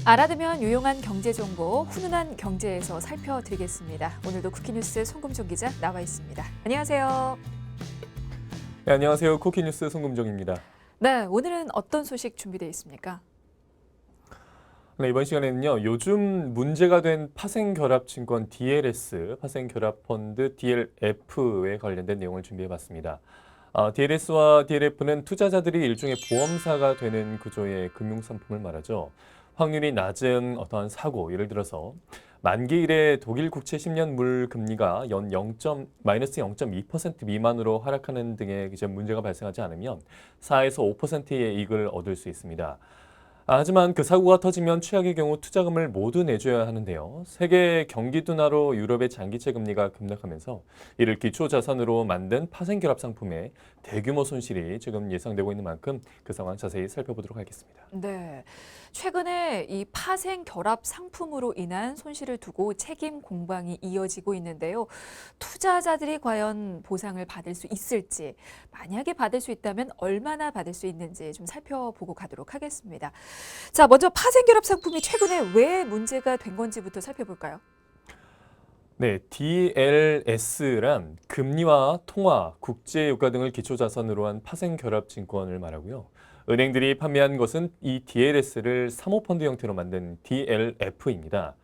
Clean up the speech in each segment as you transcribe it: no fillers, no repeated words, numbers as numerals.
알아두면 유용한 경제 정보 훈훈한 경제에서 살펴드리겠습니다. 오늘도 쿠키뉴스 송금종 기자 나와 있습니다. 안녕하세요. 네, 안녕하세요. 쿠키뉴스 송금종입니다. 네, 오늘은 어떤 소식 준비되어 있습니까? 네, 이번 시간에는요. 요즘 문제가 된 파생결합증권 DLS, 파생결합펀드 DLF에 관련된 내용을 준비해봤습니다. DLS와 DLF는 투자자들이 일종의 보험사가 되는 구조의 금융상품을 말하죠. 확률이 낮은 어떠한 사고, 예를 들어서 만기일에 독일 국채 10년 물 금리가 연 마이너스 0.2% 미만으로 하락하는 등의 이제 문제가 발생하지 않으면 4에서 5%의 이익을 얻을 수 있습니다. 하지만 그 사고가 터지면 최악의 경우 투자금을 모두 내줘야 하는데요. 세계 경기 둔화로 유럽의 장기채 금리가 급락하면서 이를 기초 자산으로 만든 파생결합 상품에 대규모 손실이 지금 예상되고 있는 만큼 그 상황 자세히 살펴보도록 하겠습니다. 네, 최근에 이 파생 결합 상품으로 인한 손실을 두고 책임 공방이 이어지고 있는데요. 투자자들이 과연 보상을 받을 수 있을지, 만약에 받을 수 있다면 얼마나 받을 수 있는지 좀 살펴보고 가도록 하겠습니다. 자, 먼저 파생 결합 상품이 최근에 왜 문제가 된 건지부터 살펴볼까요? 네, DLS란 금리와 통화, 국제유가 등을 기초자산으로 한 파생결합증권을 말하고요. 은행들이 판매한 것은 이 DLS를 사모펀드 형태로 만든 DLF입니다.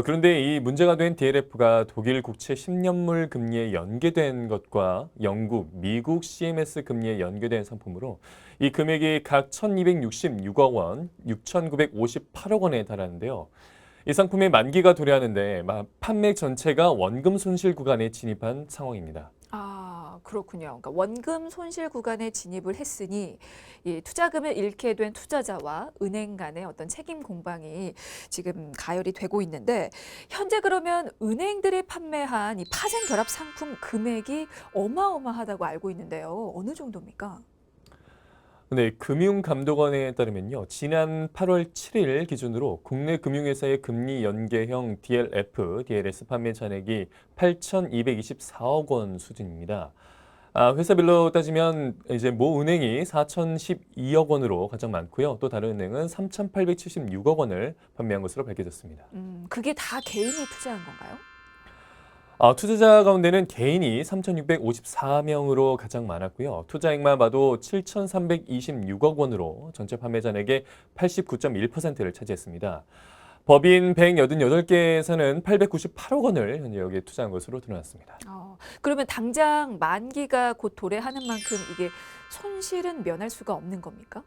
그런데 이 문제가 된 DLF가 독일 국채 10년물 금리에 연계된 것과 영국, 미국 CMS 금리에 연계된 상품으로 이 금액이 각 1,266억 원, 6,958억 원에 달하는데요. 이 상품의 만기가 도래하는데 판매 전체가 원금 손실 구간에 진입한 상황입니다. 아, 그렇군요. 그러니까 원금 손실 구간에 진입을 했으니 이 투자금을 잃게 된 투자자와 은행 간의 어떤 책임 공방이 지금 가열이 되고 있는데 현재 그러면 은행들이 판매한 이 파생 결합 상품 금액이 어마어마하다고 알고 있는데요. 어느 정도입니까? 네, 금융감독원에 따르면요. 지난 8월 7일 기준으로 국내 금융회사의 금리 연계형 DLF, DLS 판매 잔액이 8,224억 원 수준입니다. 회사별로 따지면 이제 모 은행이 4,012억 원으로 가장 많고요. 또 다른 은행은 3,876억 원을 판매한 것으로 밝혀졌습니다. 그게 다 개인이 투자한 건가요? 투자자 가운데는 개인이 3,654명으로 가장 많았고요. 투자액만 봐도 7,326억 원으로 전체 판매 잔액의 89.1%를 차지했습니다. 법인 188개에서는 898억 원을 현재 여기에 투자한 것으로 드러났습니다. 그러면 당장 만기가 곧 도래하는 만큼 이게 손실은 면할 수가 없는 겁니까?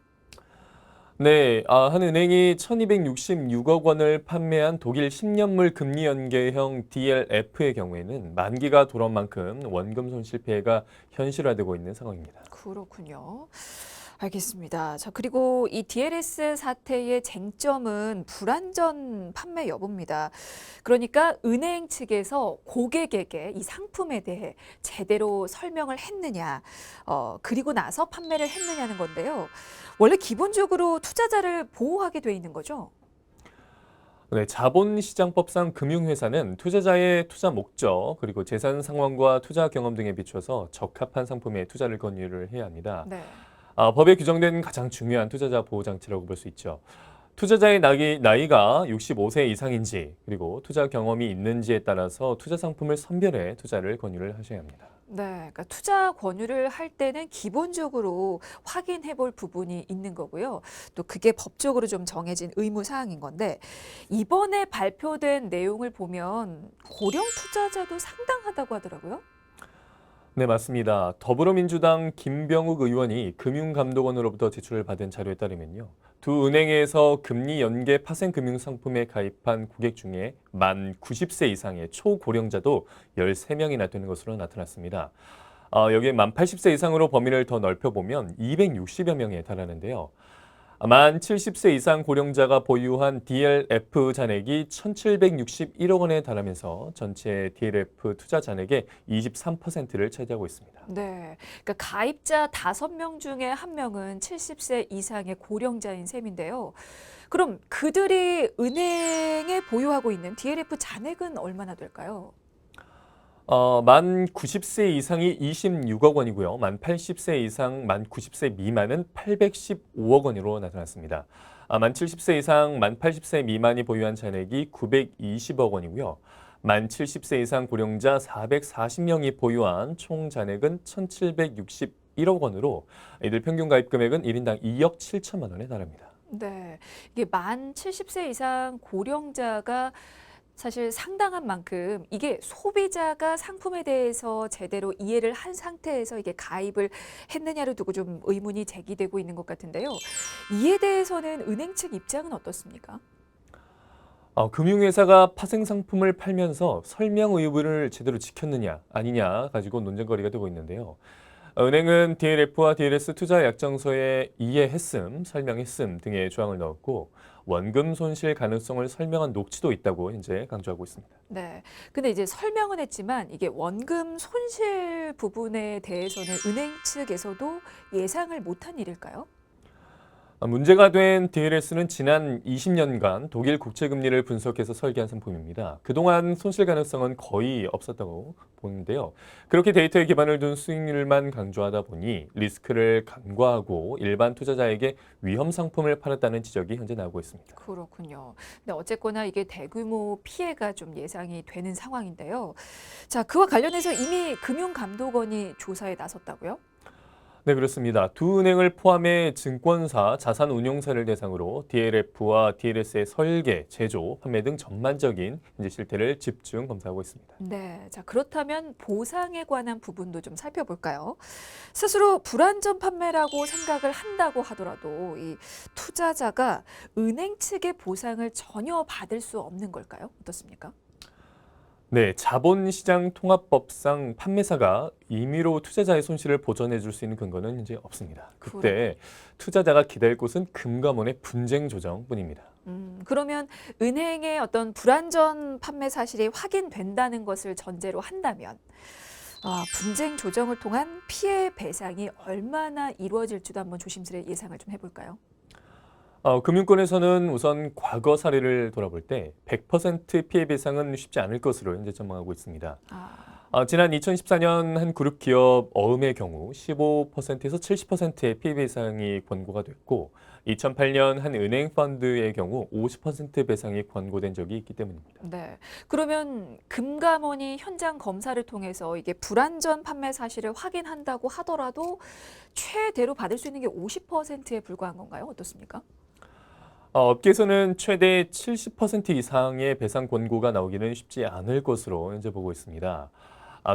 네, 한 은행이 1,266억 원을 판매한 독일 10년물 금리 연계형 DLF의 경우에는 만기가 돌아온 만큼 원금 손실 피해가 현실화되고 있는 상황입니다. 그렇군요. 알겠습니다. 자, 그리고 이 DLS 사태의 쟁점은 불완전 판매 여부입니다. 그러니까 은행 측에서 고객에게 이 상품에 대해 제대로 설명을 했느냐, 그리고 나서 판매를 했느냐는 건데요. 원래 기본적으로 투자자를 보호하게 돼 있는 거죠? 네, 자본시장법상 금융회사는 투자자의 투자 목적, 그리고 재산 상황과 투자 경험 등에 비춰서 적합한 상품에 투자를 권유를 해야 합니다. 네. 법에 규정된 가장 중요한 투자자 보호 장치라고 볼 수 있죠. 투자자의 나이가 65세 이상인지, 그리고 투자 경험이 있는지에 따라서 투자 상품을 선별해 투자를 권유를 하셔야 합니다. 네, 그러니까 투자 권유를 할 때는 기본적으로 확인해 볼 부분이 있는 거고요. 또 그게 법적으로 좀 정해진 의무 사항인 건데 이번에 발표된 내용을 보면 고령 투자자도 상당하다고 하더라고요. 네, 맞습니다. 더불어민주당 김병욱 의원이 금융감독원으로부터 제출을 받은 자료에 따르면요. 두 은행에서 금리 연계 파생 금융 상품에 가입한 고객 중에 만 90세 이상의 초고령자도 13명이나 되는 것으로 나타났습니다. 여기에 만 80세 이상으로 범위를 더 넓혀보면 260여 명에 달하는데요. 만 70세 이상 고령자가 보유한 DLF 잔액이 1,761억 원에 달하면서 전체 DLF 투자 잔액의 23%를 차지하고 있습니다. 네, 그러니까 가입자 5명 중에 1명은 70세 이상의 고령자인 셈인데요. 그럼 그들이 은행에 보유하고 있는 DLF 잔액은 얼마나 될까요? 만 90세 이상이 26억 원이고요. 만 80세 이상, 만 90세 미만은 815억 원으로 나타났습니다. 만 70세 이상, 만 80세 미만이 보유한 잔액이 920억 원이고요. 만 70세 이상 고령자 440명이 보유한 총 잔액은 1,761억 원으로 이들 평균 가입 금액은 1인당 2억 7천만 원에 달합니다. 네. 이게 만 70세 이상 고령자가 사실 상당한 만큼 이게 소비자가 상품에 대해서 제대로 이해를 한 상태에서 이게 가입을 했느냐를 두고 좀 의문이 제기되고 있는 것 같은데요. 이에 대해서는 은행 측 입장은 어떻습니까? 금융회사가 파생 상품을 팔면서 설명 의무를 제대로 지켰느냐 아니냐 가지고 논쟁거리가 되고 있는데요. 은행은 DLF와 DLS 투자 약정서에 이해했음, 설명했음 등의 조항을 넣었고 원금 손실 가능성을 설명한 녹취도 있다고 현재 강조하고 있습니다. 네. 근데 이제 설명은 했지만 이게 원금 손실 부분에 대해서는 은행 측에서도 예상을 못한 일일까요? 문제가 된 DLS는 지난 20년간 독일 국채 금리를 분석해서 설계한 상품입니다. 그동안 손실 가능성은 거의 없었다고 보는데요. 그렇게 데이터에 기반을 둔 수익률만 강조하다 보니 리스크를 간과하고 일반 투자자에게 위험 상품을 팔았다는 지적이 현재 나오고 있습니다. 그렇군요. 근데 어쨌거나 이게 대규모 피해가 좀 예상이 되는 상황인데요. 자, 그와 관련해서 이미 금융감독원이 조사에 나섰다고요? 네, 그렇습니다. 두 은행을 포함해 증권사, 자산운용사를 대상으로 DLF와 DLS의 설계, 제조, 판매 등 전반적인 이제 실태를 집중 검사하고 있습니다. 네. 자, 그렇다면 보상에 관한 부분도 좀 살펴볼까요? 스스로 불안전 판매라고 생각을 한다고 하더라도 이 투자자가 은행 측의 보상을 전혀 받을 수 없는 걸까요? 어떻습니까? 네, 자본시장 통합법상 판매사가 임의로 투자자의 손실을 보전해 줄 수 있는 근거는 현재 없습니다. 그때 투자자가 기댈 곳은 금감원의 분쟁 조정뿐입니다. 그러면 은행의 어떤 불안전 판매 사실이 확인된다는 것을 전제로 한다면 분쟁 조정을 통한 피해 배상이 얼마나 이루어질지도 한번 조심스레 예상을 좀 해볼까요? 금융권에서는 우선 과거 사례를 돌아볼 때 100% 피해 배상은 쉽지 않을 것으로 현재 전망하고 있습니다. 지난 2014년 한 그룹 기업 어음의 경우 15%에서 70%의 피해 배상이 권고가 됐고 2008년 한 은행 펀드의 경우 50% 배상이 권고된 적이 있기 때문입니다. 네. 그러면 금감원이 현장 검사를 통해서 이게 불안전 판매 사실을 확인한다고 하더라도 최대로 받을 수 있는 게 50%에 불과한 건가요? 어떻습니까? 업계에서는 최대 70% 이상의 배상 권고가 나오기는 쉽지 않을 것으로 현재 보고 있습니다.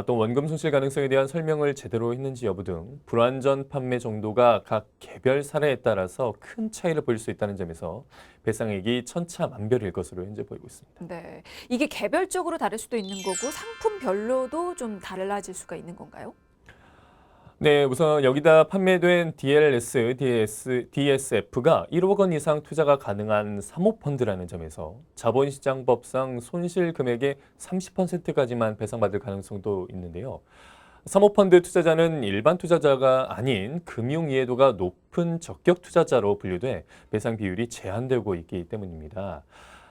또 원금 손실 가능성에 대한 설명을 제대로 했는지 여부 등 불완전 판매 정도가 각 개별 사례에 따라서 큰 차이를 보일 수 있다는 점에서 배상액이 천차만별일 것으로 현재 보이고 있습니다. 네. 이게 개별적으로 다를 수도 있는 거고 상품별로도 좀 달라질 수가 있는 건가요? 네, 우선 여기다 판매된 DLS, DSF가 1억 원 이상 투자가 가능한 사모펀드라는 점에서 자본시장법상 손실 금액의 30%까지만 배상받을 가능성도 있는데요. 사모펀드 투자자는 일반 투자자가 아닌 금융 이해도가 높은 적격 투자자로 분류돼 배상 비율이 제한되고 있기 때문입니다.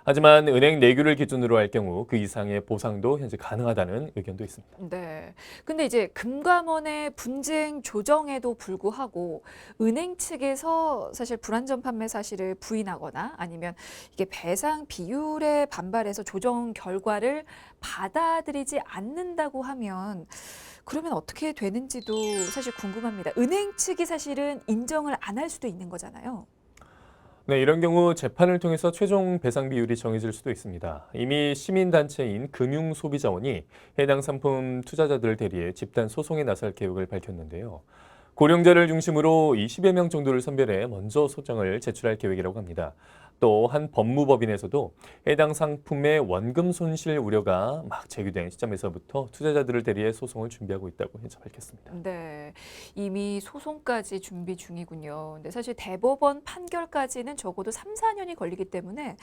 하지만 은행 내규를 기준으로 할 경우 그 이상의 보상도 현재 가능하다는 의견도 있습니다. 네. 근데 이제 금감원의 분쟁 조정에도 불구하고 은행 측에서 사실 불안전 판매 사실을 부인하거나 아니면 이게 배상 비율에 반발해서 조정 결과를 받아들이지 않는다고 하면 그러면 어떻게 되는지도 사실 궁금합니다. 은행 측이 사실은 인정을 안 할 수도 있는 거잖아요. 네, 이런 경우 재판을 통해서 최종 배상 비율이 정해질 수도 있습니다. 이미 시민단체인 금융소비자원이 해당 상품 투자자들을 대리해 집단 소송에 나설 계획을 밝혔는데요. 고령자를 중심으로 20여 명 정도를 선별해 먼저 소장을 제출할 계획이라고 합니다. 또 한 법무법인에서도 해당 상품의 원금 손실 우려가 막 제기된 시점에서부터 투자자들을 대리해 소송을 준비하고 있다고 현재 밝혔습니다. 네, 이미 소송까지 준비 중이군요. 근데 사실 대법원 판결까지는 적어도 3, 4년이 걸리기 때문에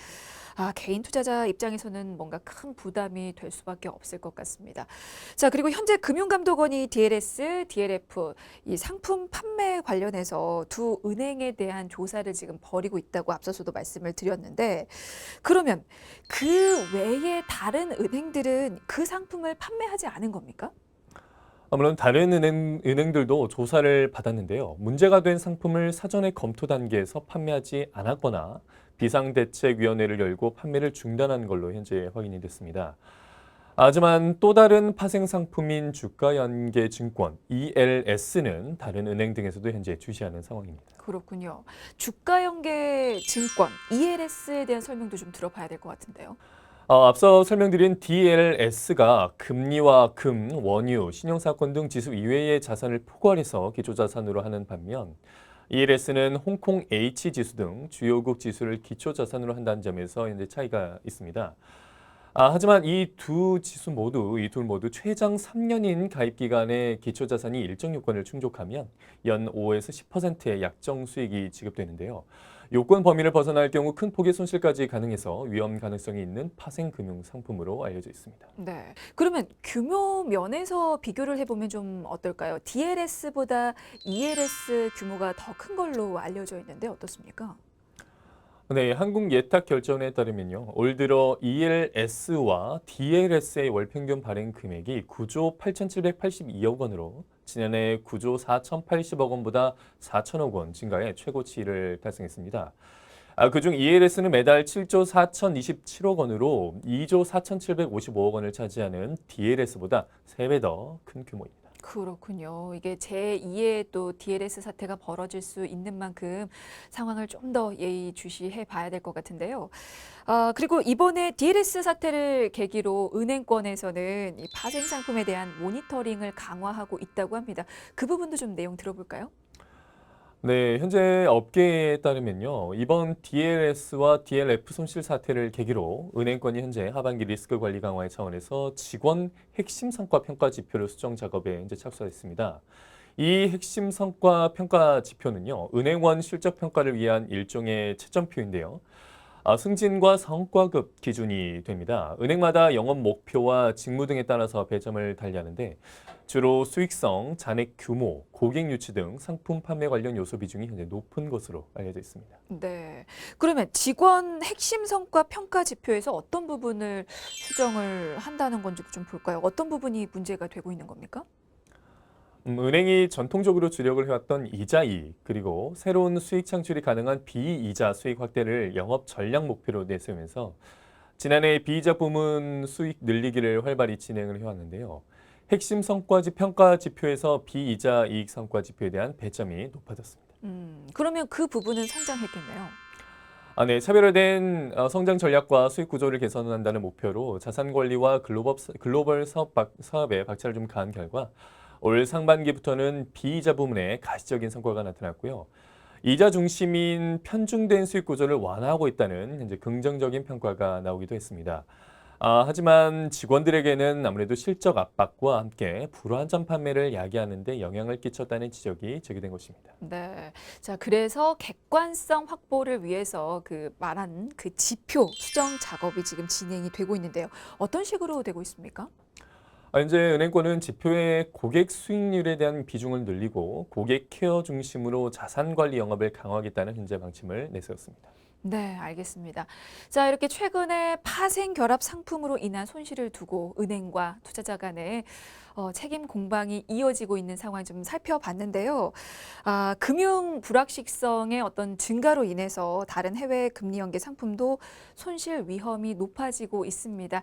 개인 투자자 입장에서는 뭔가 큰 부담이 될 수밖에 없을 것 같습니다. 자, 그리고 현재 금융감독원이 DLS, DLF 이 상품 판매 관련해서 두 은행에 대한 조사를 지금 벌이고 있다고 앞서서도 말씀을 드렸는데 그러면 그 외에 다른 은행들은 그 상품을 판매하지 않은 겁니까? 물론 다른 은행들도 조사를 받았는데요. 문제가 된 상품을 사전에 검토 단계에서 판매하지 않았거나 비상대책위원회를 열고 판매를 중단한 걸로 현재 확인이 됐습니다. 하지만 또 다른 파생 상품인 주가연계증권 ELS는 다른 은행 등에서도 현재 주시하는 상황입니다. 그렇군요. 주가연계 증권 ELS에 대한 설명도 좀 들어봐야 될 것 같은데요. 앞서 설명드린 DLS가 금리와 금, 원유, 신용사건 등 지수 이외의 자산을 포괄해서 기초자산으로 하는 반면 ELS는 홍콩 H지수 등 주요국 지수를 기초자산으로 한다는 점에서 현재 차이가 있습니다. 하지만 이 둘 모두 최장 3년인 가입 기간에 기초자산이 일정 요건을 충족하면 연 5에서 10%의 약정 수익이 지급되는데요. 요건 범위를 벗어날 경우 큰 폭의 손실까지 가능해서 위험 가능성이 있는 파생 금융 상품으로 알려져 있습니다. 네. 그러면 규모 면에서 비교를 해보면 좀 어떨까요? DLS보다 ELS 규모가 더 큰 걸로 알려져 있는데 어떻습니까? 네, 한국예탁결제원에 따르면요. 올 들어 ELS와 DLS의 월 평균 발행 금액이 9조 8,782억 원으로 지난해 9조 4,080억 원보다 4천억 원 증가해 최고치를 달성했습니다. 그중 ELS는 매달 7조 4,027억 원으로 2조 4,755억 원을 차지하는 DLS보다 3배 더 큰 규모입니다. 그렇군요. 이게 제2의 또 DLS 사태가 벌어질 수 있는 만큼 상황을 좀 더 예의주시해 봐야 될 것 같은데요. 그리고 이번에 DLS 사태를 계기로 은행권에서는 이 파생 상품에 대한 모니터링을 강화하고 있다고 합니다. 그 부분도 좀 내용 들어볼까요? 네, 현재 업계에 따르면요. 이번 DLS와 DLF 손실 사태를 계기로 은행권이 현재 하반기 리스크 관리 강화의 차원에서 직원 핵심 성과 평가 지표를 수정 작업에 현재 착수했습니다. 이 핵심 성과 평가 지표는요. 은행원 실적 평가를 위한 일종의 채점표인데요. 승진과 성과급 기준이 됩니다. 은행마다 영업 목표와 직무 등에 따라서 배점을 달리하는데 주로 수익성, 잔액 규모, 고객 유치 등 상품 판매 관련 요소 비중이 현재 높은 것으로 알려져 있습니다. 네. 그러면 직원 핵심 성과 평가 지표에서 어떤 부분을 수정을 한다는 건지도 좀 볼까요? 어떤 부분이 문제가 되고 있는 겁니까? 은행이 전통적으로 주력을 해왔던 이자이익, 그리고 새로운 수익 창출이 가능한 비이자 수익 확대를 영업 전략 목표로 내세우면서 지난해 비이자 부문 수익 늘리기를 활발히 진행을 해왔는데요. 핵심 성과지 평가 지표에서 비이자 이익 성과 지표에 대한 배점이 높아졌습니다. 그러면 그 부분은 성장했겠네요. 네, 차별화된 성장 전략과 수익 구조를 개선한다는 목표로 자산 관리와 글로벌 사업에 박차를 좀 가한 결과 올 상반기부터는 비이자 부문에 가시적인 성과가 나타났고요. 이자 중심인 편중된 수익 구조를 완화하고 있다는 현재 긍정적인 평가가 나오기도 했습니다. 하지만 직원들에게는 아무래도 실적 압박과 함께 불완전 판매를 야기하는 데 영향을 끼쳤다는 지적이 제기된 것입니다. 네. 자, 그래서 객관성 확보를 위해서 그 말한 그 지표 수정 작업이 지금 진행이 되고 있는데요. 어떤 식으로 되고 있습니까? 현재 은행권은 지표의 고객 수익률에 대한 비중을 늘리고 고객 케어 중심으로 자산 관리 영업을 강화하겠다는 현재 방침을 내세웠습니다. 네, 알겠습니다. 자, 이렇게 최근에 파생 결합 상품으로 인한 손실을 두고 은행과 투자자 간에 책임 공방이 이어지고 있는 상황 좀 살펴봤는데요. 금융 불확실성의 어떤 증가로 인해서 다른 해외 금리 연계 상품도 손실 위험이 높아지고 있습니다.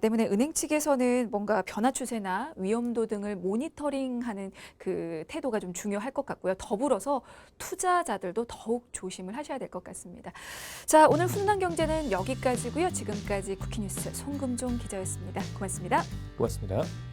때문에 은행 측에서는 뭔가 변화 추세나 위험도 등을 모니터링하는 그 태도가 좀 중요할 것 같고요. 더불어서 투자자들도 더욱 조심을 하셔야 될 것 같습니다. 자, 오늘 훈남 경제는 여기까지고요. 지금까지 쿠키뉴스 송금종 기자였습니다. 고맙습니다. 고맙습니다.